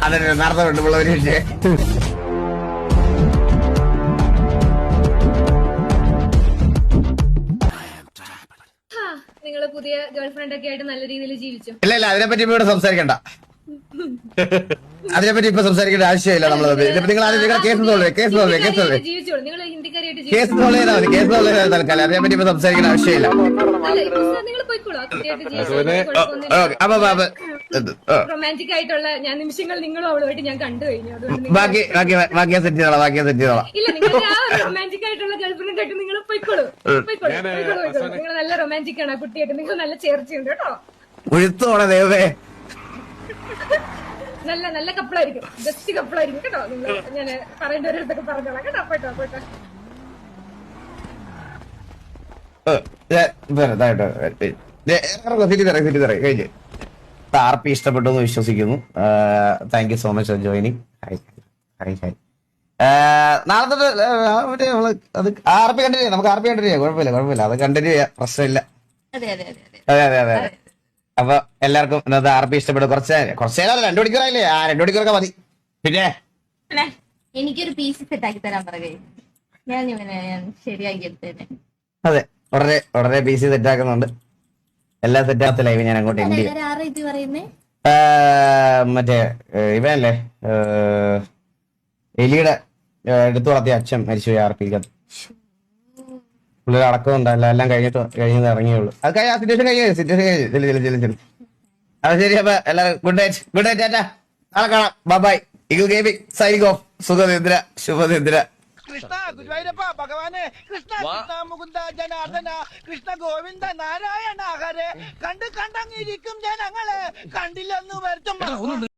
അതെ നടത്തുന്നുണ്ട് പിള്ളേര് നിങ്ങള് പുതിയ ഗേൾഫ്രണ്ട് ഒക്കെ ആയിട്ട് നല്ല രീതിയിൽ ജീവിച്ചു. ഇല്ല അതിനെപ്പറ്റി ഇവിടെ സംസാരിക്കണ്ട. അതിനെപ്പറ്റി ഇപ്പൊ സംസാരിക്കേണ്ട ആവശ്യമില്ല. നമ്മളത് നിങ്ങൾ കേസ് ജീവിച്ചോളൂ. നിങ്ങൾ ഹിന്ദിക്കാരിയായിട്ട് കേസ് തൽക്കാലം അതിനെപ്പറ്റി ഇപ്പൊ സംസാരിക്കേണ്ട ആവശ്യമില്ല. നിങ്ങൾ പോയിക്കോളൂ. റൊമാൻറ്റിക് ആയിട്ടുള്ള നിമിഷങ്ങൾ നിങ്ങളും അവളുമായിട്ട് ഞാൻ കണ്ടു കഴിഞ്ഞു. അതുകൊണ്ട് ബാക്കി സെറ്റ് ചെയ്തോളാം. ഇല്ല നിങ്ങൾ ആ റൊമാൻറ്റിക് ആയിട്ടുള്ള ഗേൾഫ്രണ്ട് ആയിട്ട് നിങ്ങൾ പോയിക്കോളൂ. നിങ്ങൾ നല്ല റൊമാൻറ്റിക് ആണ് ആ കുട്ടിയായിട്ട്. നിങ്ങൾ നല്ല ചേർച്ചയുണ്ട് കേട്ടോ. ഉഴുത്തോടെ ദൈവമേ. നല്ല നല്ല കപ്പിളായിരിക്കും. ബെസ്റ്റ് കപ്പിളായിരിക്കും കേട്ടോ. നിങ്ങൾ ഞാൻ പറയേണ്ട ഒരിടത്തൊക്കെ പറഞ്ഞോളാം കേട്ടോ. പോയിട്ടോ. കഴിഞ്ഞ് ആർപ്പി ഇഷ്ടപ്പെട്ടു എന്ന് വിശ്വസിക്കുന്നു. Thank you so much for joining. നാളെ തൊട്ട് അത് ആർപ്പി കണ്ടിന്യൂ ചെയ്യാം. നമുക്ക് ആർപ്പി കണ്ടിന്യൂ ചെയ്യാം. കുഴപ്പമില്ല. അത് കണ്ടിന്യൂ ചെയ്യാം. പ്രശ്നമില്ല. അതെ. അപ്പൊ എല്ലാവർക്കും ഇന്നത്തെ ആർപ്പി ഇഷ്ടപ്പെട്ടു. കുറച്ച് നേരം 2 മണിക്കൂറായില്ലേ? 2 മണിക്കൂറൊക്കെ മതി. പിന്നെ എനിക്കൊരു പീസ് സെറ്റ് ആക്കി തരാൻ പറയേ. ഞാൻ ശരിയാക്കി എടുത്തേനെ. അതെ ഉടനെ PC സെറ്റ് ആക്കുന്നുണ്ട്. എല്ലാം സെറ്റ് ആകത്ത ലൈവ് ഞാൻ അങ്ങോട്ട് എൻഡ് മറ്റേ ഇവനല്ലേ എലിയുടെ എടുത്തു വളർത്തിയ അച്ഛൻ മരിച്ചുപോയി ആർപ്പിക്കത്ത്. പുള്ളിയുടെ അടക്കമുണ്ടല്ല എല്ലാം കഴിഞ്ഞത് ഇറങ്ങിയുള്ളൂ. അത് കഴിഞ്ഞ സിറ്റുവേഷൻ കഴിഞ്ഞു. അത് ശരി. അപ്പൊ എല്ലാവരും ഗുഡ് നൈറ്റ് ടാറ്റാ. നാളെ കാണാം. Bye. Eagle gaming signing off. സുഖനിദ്ര ശുഭനിദ്ര. കൃഷ്ണ ഗുരുവായൂരപ്പ ഭഗവാനെ കൃഷ്ണ കൃഷ്ണ മുകുന്ദ ജനാർദ്ദന കൃഷ്ണ ഗോവിന്ദ നാരായണ ഹരേ കണ്ടങ്ങിരിക്കും ജനങ്ങളെ കണ്ടില്ലെന്ന് വരുത്തും.